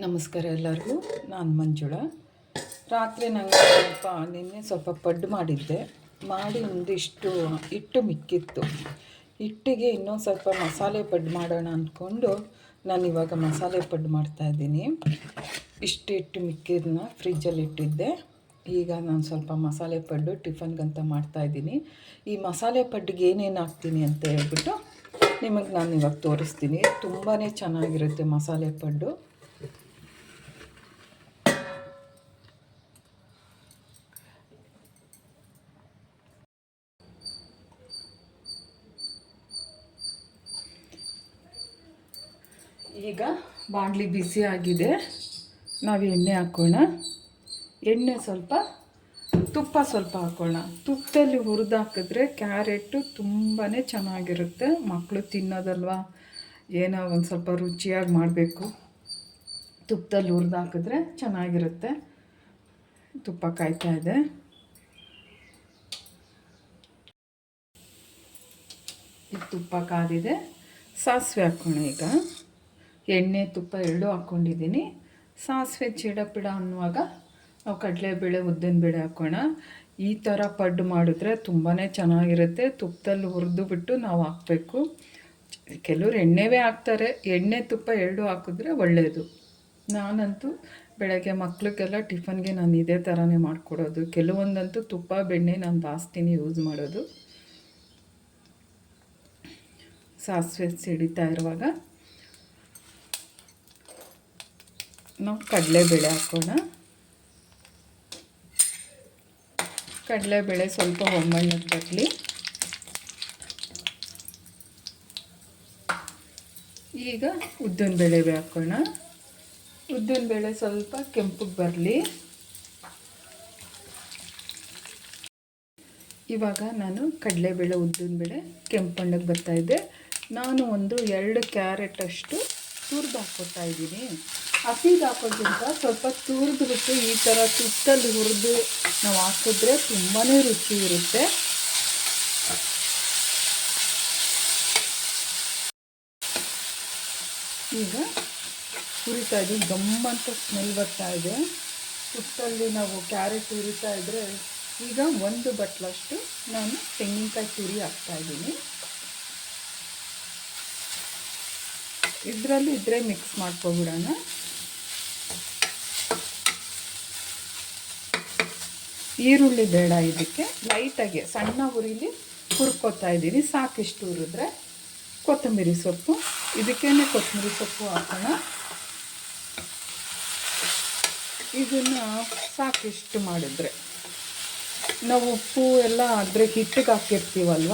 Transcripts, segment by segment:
ನಮಸ್ಕಾರ ಎಲ್ಲರಿಗೂ. ನಾನು ಮಂಜುಳಾ. ರಾತ್ರಿ ನನಗೆ ನಿನ್ನೆ ಸ್ವಲ್ಪ ಪಡ್ಡು ಮಾಡಿದ್ದೆ. ಮಾಡಿ ಒಂದಿಷ್ಟು ಹಿಟ್ಟು ಮಿಕ್ಕಿತ್ತು. ಹಿಟ್ಟಿಗೆ ಇನ್ನೊಂದು ಸ್ವಲ್ಪ ಮಸಾಲೆ ಪಡ್ಡು ಮಾಡೋಣ ಅಂದ್ಕೊಂಡು ನಾನು ಇವಾಗ ಮಸಾಲೆ ಪಡ್ಡು ಮಾಡ್ತಾಯಿದ್ದೀನಿ. ಇಷ್ಟು ಹಿಟ್ಟು ಮಿಕ್ಕಿದ್ದನ್ನ ಫ್ರಿಜ್ಜಲ್ಲಿ ಇಟ್ಟಿದ್ದೆ. ಈಗ ನಾನು ಸ್ವಲ್ಪ ಮಸಾಲೆ ಪಡ್ಡು ಟಿಫನ್ಗಂತ ಮಾಡ್ತಾಯಿದ್ದೀನಿ. ಈ ಮಸಾಲೆ ಪಡ್ಡಿಗೆ ಏನೇನು ಹಾಕ್ತೀನಿ ಅಂತ ಹೇಳ್ಬಿಟ್ಟು ನಿಮಗೆ ನಾನು ಇವಾಗ ತೋರಿಸ್ತೀನಿ. ತುಂಬಾ ಚೆನ್ನಾಗಿರುತ್ತೆ ಮಸಾಲೆ ಪಡ್ಡು. ಈಗ ಬಾಣಲಿ ಬಿಸಿ ಆಗಿದೆ. ನಾವು ಎಣ್ಣೆ ಹಾಕೋಣ. ಎಣ್ಣೆ ಸ್ವಲ್ಪ, ತುಪ್ಪ ಸ್ವಲ್ಪ ಹಾಕೋಣ. ತುಪ್ಪದಲ್ಲಿ ಹುರಿದು ಹಾಕಿದ್ರೆ ಕ್ಯಾರೆಟು ತುಂಬಾ ಚೆನ್ನಾಗಿರುತ್ತೆ. ಮಕ್ಕಳು ತಿನ್ನೋದಲ್ವ, ಏನೋ ಒಂದು ಸ್ವಲ್ಪ ರುಚಿಯಾಗಿ ಮಾಡಬೇಕು. ತುಪ್ಪದಲ್ಲಿ ಹುರಿದು ಹಾಕಿದ್ರೆ ಚೆನ್ನಾಗಿರುತ್ತೆ. ತುಪ್ಪ ಕಾಯ್ತಾ ಇದೆ. ಈ ತುಪ್ಪ ಕಾದಿದೆ. ಸಾಸಿವೆ ಹಾಕೋಣ. ಈಗ ಎಣ್ಣೆ ತುಪ್ಪ ಎರಡೂ ಹಾಕ್ಕೊಂಡಿದ್ದೀನಿ. ಸಾಸಿವೆ ಚಿಡಪಿಡ ಅನ್ನುವಾಗ ನಾವು ಕಡಲೆಬೇಳೆ ಉದ್ದಿನಬೇಳೆ ಹಾಕೋಣ. ಈ ಥರ ಪಡ್ಡು ಮಾಡಿದ್ರೆ ತುಂಬಾ ಚೆನ್ನಾಗಿರುತ್ತೆ. ತುಪ್ಪದಲ್ಲಿ ಹುರಿದು ಬಿಟ್ಟು ನಾವು ಹಾಕಬೇಕು. ಕೆಲವರು ಎಣ್ಣೆವೇ ಹಾಕ್ತಾರೆ. ಎಣ್ಣೆ ತುಪ್ಪ ಎರಡೂ ಹಾಕಿದ್ರೆ ಒಳ್ಳೆಯದು. ನಾನಂತೂ ಬೆಳಗ್ಗೆ ಮಕ್ಕಳಿಗೆಲ್ಲ ಟಿಫನ್ಗೆ ನಾನು ಇದೇ ಥರನೇ ಮಾಡಿಕೊಡೋದು. ಕೆಲವೊಂದಂತೂ ತುಪ್ಪ ಬೆಣ್ಣೆ ನಾನು ಜಾಸ್ತಿನೇ ಯೂಸ್ ಮಾಡೋದು. ಸಾಸಿವೆ ಸಿಡಿತಾ ಇರುವಾಗ ನಾವು ಕಡಲೆಬೇಳೆ ಹಾಕೋಣ. ಕಡಲೆಬೇಳೆ ಸ್ವಲ್ಪ ಹೊಂಬಣ್ಣಕ್ಕೆ ಬರಲಿ. ಈಗ ಉದ್ದಿನಬೇಳೆ ಹಾಕೋಣ. ಉದ್ದಿನಬೇಳೆ ಸ್ವಲ್ಪ ಕೆಂಪಗೆ ಬರಲಿ. ಇವಾಗ ನಾನು ಕಡಲೆಬೇಳೆ ಉದ್ದಿನಬೇಳೆ ಕೆಂಪಣ್ಣಗೆ ಬರ್ತಾಯಿದ್ದೆ. ನಾನು ಒಂದು 2 ಕ್ಯಾರೆಟ್ ಅಷ್ಟು ತುರಿದು ಹಾಕ್ಕೊತಾ ಇದ್ದೀನಿ. ಹಸಿದು ಹಾಕೋದ್ರಿಂದ ಸ್ವಲ್ಪ ತುರಿದು ಬಿಟ್ಟು ಈ ಥರ ತುಪ್ಪದಲ್ಲಿ ಹುರಿದು ನಾವು ಹಾಕಿದ್ರೆ ತುಂಬಾ ರುಚಿ ಇರುತ್ತೆ. ಈಗ ಹುರಿತಾ ಇದ್ದೀನಿ. ಗಮ್ಮಂತ ಸ್ಮೆಲ್ ಬರ್ತಾ ಇದೆ. ತುಪ್ಪದಲ್ಲಿ ನಾವು ಕ್ಯಾರೆಟ್ ಹುರಿತಾ ಇದ್ದರೆ ಈಗ 1 ಬಟ್ಲಷ್ಟು ನಾನು ತೆಂಗಿನಕಾಯಿ ತುರಿ ಹಾಕ್ತಾಯಿದ್ದೀನಿ. ಇದರಲ್ಲಿ ಇದ್ರೆ ಮಿಕ್ಸ್ ಮಾಡ್ಕೊಬಿಡೋಣ. ಈರುಳ್ಳಿ ಬೇಡ, ಇದಕ್ಕೆ ಲೈಟಾಗಿ ಸಣ್ಣ ಉರಿಲಿ ಹುರ್ಕೋತಾ ಇದ್ದೀನಿ. ಸಾಕಿಷ್ಟು ಹುರಿದ್ರೆ ಕೊತ್ತಂಬರಿ ಸೊಪ್ಪು, ಇದಕ್ಕೇನೆ ಕೊತ್ತಂಬರಿ ಸೊಪ್ಪು ಹಾಕೋಣ. ಇದನ್ನು ಸಾಕಿಷ್ಟು ಮಾಡಿದ್ರೆ ನಾವು ಉಪ್ಪು ಎಲ್ಲ ಆದರೆ ಹಿಟ್ಟಿಗೆ ಹಾಕಿರ್ತೀವಲ್ವ,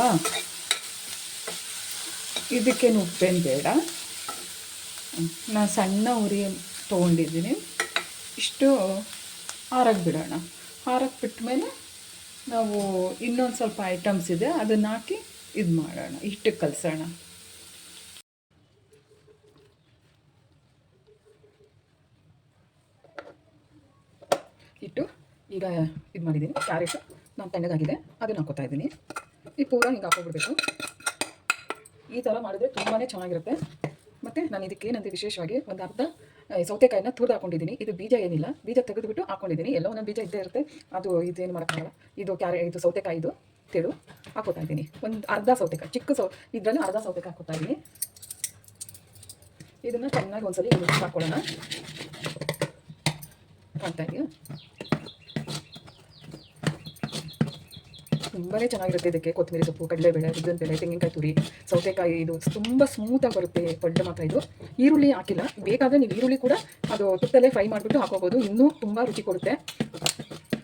ಇದಕ್ಕೇನು ಉಪ್ಪೇನು ಬೇಡ. ನಾನು ಸಣ್ಣ ಉರಿ ತೊಗೊಂಡಿದ್ದೀನಿ. ಇಷ್ಟು ಹಾರಕ್ಕೆ ಬಿಡೋಣ. ಹಾರಕ್ಕೆ ಬಿಟ್ಟ ಮೇಲೆ ನಾವು ಇನ್ನೊಂದು ಸ್ವಲ್ಪ ಐಟಮ್ಸ್ ಇದೆ, ಅದನ್ನು ಹಾಕಿ ಇದು ಮಾಡೋಣ, ಹಿಟ್ಟಿಗೆ ಕಲಸೋಣ. ಹಿಟ್ಟು ಈಗ ಇದು ಮಾಡಿದ್ದೀನಿ. ಕ್ಯಾರೆಟ್ ನಾನು ತಣ್ಣಗಾಗಿದೆ, ಅದನ್ನು ಹಾಕೋತಾ ಇದ್ದೀನಿ. ಈ ಪೂರ ಹಿಂಗೆ ಹಾಕೋಬಿಡ್ಬೇಕು. ಈ ಥರ ಮಾಡಿದ್ರೆ ತುಂಬಾ ಚೆನ್ನಾಗಿರುತ್ತೆ. ಮತ್ತು ನಾನು ಇದಕ್ಕೆ ಏನಂದರೆ ವಿಶೇಷವಾಗಿ ಒಂದು ಅರ್ಧ ಸೌತೆಕಾಯಿನ ತುರಿದು ಹಾಕ್ಕೊಂಡಿದ್ದೀನಿ. ಇದು ಬೀಜ ಏನಿಲ್ಲ, ಬೀಜ ತೆಗೆದುಬಿಟ್ಟು ಹಾಕ್ಕೊಂಡಿದ್ದೀನಿ. ಎಲ್ಲೋ ಒಂದೊಂದು ಬೀಜ ಇದ್ದೇ ಇರುತ್ತೆ, ಅದು ಇದೇನು ಮಾಡೋಕ್ಕಾಗಲ್ಲ. ಇದು ಸೌತೆಕಾಯಿದು ತೆಳು ಹಾಕೋತಾ ಇದ್ದೀನಿ. ಒಂದು ಅರ್ಧ ಸೌತೆಕಾಯಿ, ಚಿಕ್ಕ ಇದರಲ್ಲಿ ಅರ್ಧ ಸೌತೆಕಾಯಿ ಹಾಕೋತಾ ಇದ್ದೀನಿ. ಇದನ್ನು ಚೆನ್ನಾಗಿ ಒಂದ್ಸಲಿ ಮಿಕ್ಸ್ ಹಾಕ್ಕೊಳ್ಳೋಣ. ಕಾಣ್ತಾ ಇದೆಯಾ? ತುಂಬಾ ಚೆನ್ನಾಗಿರುತ್ತೆ. ಇದಕ್ಕೆ ಕೊತ್ತಂಬರಿ ಸೊಪ್ಪು, ಕಡಲೆಬೇಳೆ, ಉದ್ದಿನಬೇಳೆ, ತೆಂಗಿನಕಾಯಿ ತುರಿ, ಸೌತೆಕಾಯಿ, ಇದು ತುಂಬ ಸ್ಮೂತಾಗಿ ಬರುತ್ತೆ ಪಡ್ಡು ಮಾತ್ರ. ಇದು ಈರುಳ್ಳಿ ಹಾಕಿಲ್ಲ. ಬೇಕಾದರೆ ನೀವು ಈರುಳ್ಳಿ ಕೂಡ ಅದು ತುಪ್ಪದಲ್ಲೇ ಫ್ರೈ ಮಾಡಿಬಿಟ್ಟು ಹಾಕೋಬೋದು, ಇನ್ನೂ ತುಂಬ ರುಚಿ ಕೊಡುತ್ತೆ.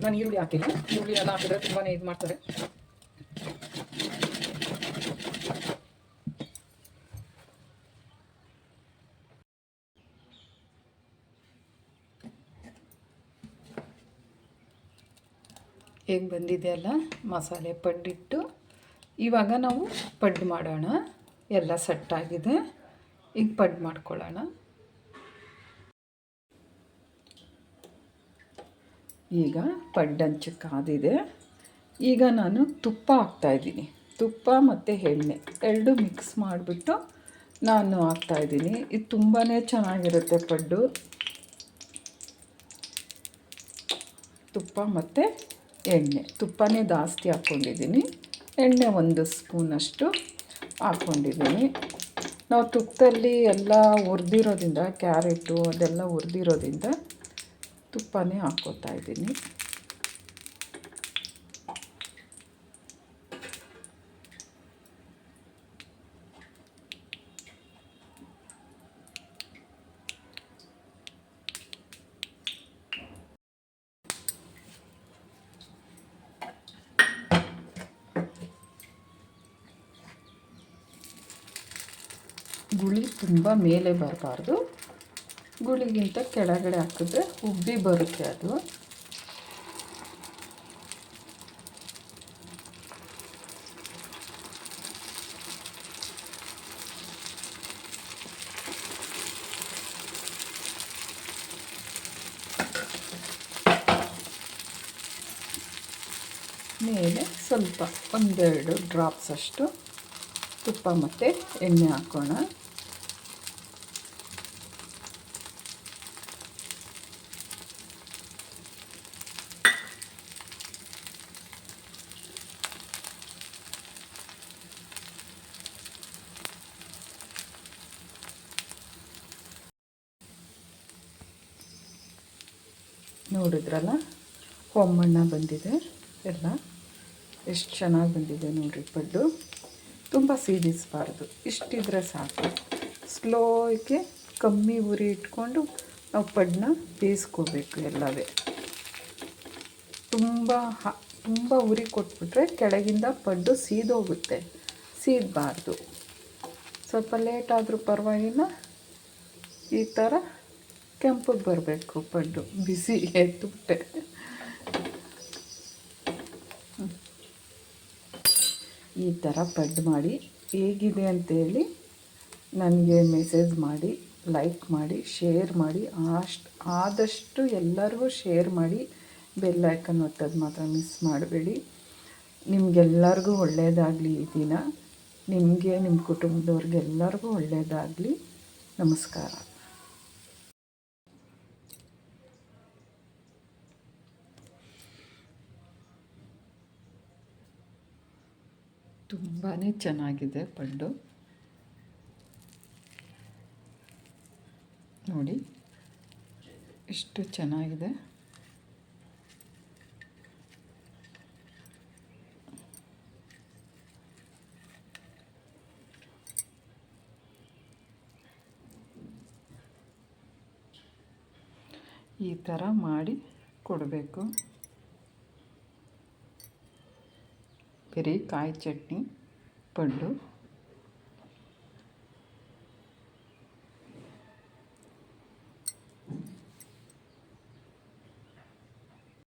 ನಾನು ಈರುಳ್ಳಿ ಹಾಕಿಲ್ಲ. ಈರುಳ್ಳಿ ಎಲ್ಲ ಹಾಕಿದ್ರೆ ತುಂಬಾ ಇದು ಮಾಡ್ತಾರೆ. ಹೇಗೆ ಬಂದಿದೆಯಲ್ಲ ಮಸಾಲೆ ಪಡ್ಡಿಟ್ಟು. ಇವಾಗ ನಾವು ಪಡ್ಡು ಮಾಡೋಣ. ಎಲ್ಲ ಸೆಟ್ಟಾಗಿದೆ. ಈಗ ಪಡ್ಡು ಮಾಡ್ಕೊಳ್ಳೋಣ. ಈಗ ಪಡ್ಡು ಹಂಚಕ್ಕೆ ಕಾದಿದೆ. ಈಗ ನಾನು ತುಪ್ಪ ಹಾಕ್ತಾಯಿದ್ದೀನಿ. ತುಪ್ಪ ಮತ್ತು ಎಣ್ಣೆ ಎರಡೂ ಮಿಕ್ಸ್ ಮಾಡಿಬಿಟ್ಟು ನಾನು ಹಾಕ್ತಾಯಿದ್ದೀನಿ. ಇದು ತುಂಬಾ ಚೆನ್ನಾಗಿರುತ್ತೆ ಪಡ್ಡು. ತುಪ್ಪ ಮತ್ತು ಎಣ್ಣೆ. ತುಪ್ಪನೇ ಜಾಸ್ತಿ ಹಾಕ್ಕೊಂಡಿದ್ದೀನಿ, ಎಣ್ಣೆ 1 ಸ್ಪೂನಷ್ಟು ಹಾಕ್ಕೊಂಡಿದ್ದೀನಿ. ನಾವು ತುಪ್ಪದಲ್ಲಿ ಎಲ್ಲ ಹುರಿದಿರೋದ್ರಿಂದ, ಕ್ಯಾರೆಟು ಅದೆಲ್ಲ ಹುರಿದಿರೋದ್ರಿಂದ ತುಪ್ಪನೇ ಹಾಕ್ಕೋತಾ ಇದ್ದೀನಿ. ಗುಳಿ ತುಂಬ ಮೇಲೆ ಬರಬಾರ್ದು, ಗುಳಿಗಿಂತ ಕೆಳಗಡೆ ಹಾಕಿದ್ರೆ ಉಬ್ಬಿ ಬರುತ್ತೆ ಅದು. ಮೇಲೆ ಸ್ವಲ್ಪ 1-2 ಡ್ರಾಪ್ಸ್ ಅಷ್ಟು ತುಪ್ಪ ಮತ್ತು ಎಣ್ಣೆ ಹಾಕೋಣ. ನೋಡಿದ್ರಲ್ಲ, ಹೊಂಬಣ್ಣ ಬಂದಿದೆ ಎಲ್ಲ, ಎಷ್ಟು ಚೆನ್ನಾಗಿ ಬಂದಿದೆ ನೋಡಿರಿ. ಪಡ್ಡು ತುಂಬ ಸೀದಿಸಬಾರ್ದು, ಇಷ್ಟಿದ್ರೆ ಸಾಕು. ಸ್ಲೋಗೆ ಕಮ್ಮಿ ಉರಿ ಇಟ್ಕೊಂಡು ನಾವು ಪಡ್ಡನ್ನ ಬೇಯಿಸ್ಕೋಬೇಕು ಎಲ್ಲವೇ. ತುಂಬ ಉರಿ ಕೊಟ್ಬಿಟ್ರೆ ಕೆಳಗಿಂದ ಪಡ್ಡು ಸೀದೋಗುತ್ತೆ, ಸೀದಬಾರ್ದು. ಸ್ವಲ್ಪ ಲೇಟ್ ಆದರೂ ಪರವಾಗಿಲ್ಲ, ಈ ಥರ ಕೆಂಪಗೆ ಬರಬೇಕು ಪಡ್ಡು. ಬಿಸಿ ಎತ್ತುಬಿಟ್ಟೆ. ಈ ಥರ ಪಡ್ಡು ಮಾಡಿ ಹೇಗಿದೆ ಅಂತೇಳಿ ನನಗೆ ಮೆಸೇಜ್ ಮಾಡಿ, ಲೈಕ್ ಮಾಡಿ, ಶೇರ್ ಮಾಡಿ. ಆದಷ್ಟು ಎಲ್ಲರಿಗೂ ಶೇರ್ ಮಾಡಿ. ಬೆಲ್ ಐಕನ್ ಒತ್ತೋದು ಮಾತ್ರ ಮಿಸ್ ಮಾಡಬೇಡಿ. ನಿಮಗೆಲ್ಲರಿಗೂ ಒಳ್ಳೆಯದಾಗಲಿ ಈ ದಿನ. ನಿಮಗೆ, ನಿಮ್ಮ ಕುಟುಂಬದವ್ರಿಗೆಲ್ಲರಿಗೂ ಒಳ್ಳೆಯದಾಗಲಿ. ನಮಸ್ಕಾರ. ತುಂಬಾ ಚೆನ್ನಾಗಿದೆ ಪಡ್ಡು ನೋಡಿ, ಎಷ್ಟು ಚೆನ್ನಾಗಿದೆ. ಈ ಥರ ಮಾಡಿ ಕೊಡಬೇಕು. ಬರೀ ಕಾಯಿ ಚಟ್ನಿ, ಪಡ್ಡು.